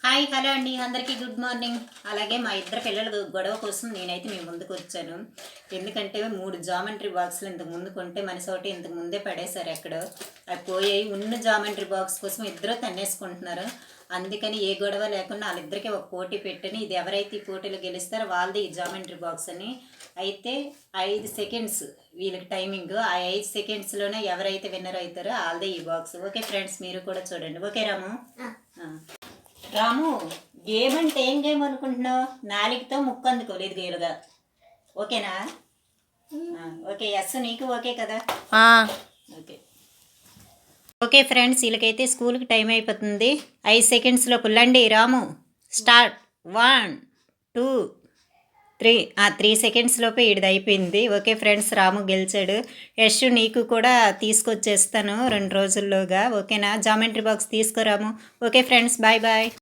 Hi hello అండి, అందరికీ good morning. అలాగే మా ఇద్దరు పిల్లల గొడవ కోసం నేనైతే మీ ముందుకు వచ్చాను. ఎందుకంటే 3 జామెంట్రీ బాక్సులు ఇంతకు ముందు కొంటే మనసోటి ఇంతకు ముందే పడేశారు ఎక్కడో. అవి పోయాయి. ఉన్న జామెంట్రీ బాక్స్ కోసం ఇద్దరు తన్నేసుకుంటున్నారు. అందుకని ఏ గొడవ లేకుండా వాళ్ళిద్దరికీ ఒక పోటీ పెట్టని, ఇది ఎవరైతే ఈ పోటీలో గెలుస్తారో వాళ్ళది ఈ జామెంట్రీ బాక్స్ అని. అయితే 5 సెకండ్స్ వీళ్ళకి టైమింగ్. ఆ 5 సెకండ్స్లోనే ఎవరైతే విన్నర్ అవుతారో వాళ్ళదే ఈ బాక్స్. ఓకే ఫ్రెండ్స్, మీరు కూడా చూడండి. ఓకే రాము? రాము, గేమ్ అంటే ఏం గేమ్ అనుకుంటున్నావు? నాలుగుతో ముక్కు అందుకోలేదు గేలుగా. ఓకేనా? ఓకే, ఎస్ నీకు ఓకే కదా? ఓకే ఓకే ఫ్రెండ్స్, వీళ్ళకైతే స్కూల్కి టైం అయిపోతుంది. 5 సెకండ్స్లో పుల్లండి. రాము స్టార్ట్. 1 2 3 3 సెకండ్స్ లోపే ఈడిది అయిపోయింది. ఓకే ఫ్రెండ్స్, రాము గెలిచాడు. యశ్ నీకు కూడా తీసుకొచ్చేస్తాను 2 రోజుల్లోగా. ఓకేనా? జామెంట్రీ బాక్స్ తీసుకురాము. Okay friends, bye bye.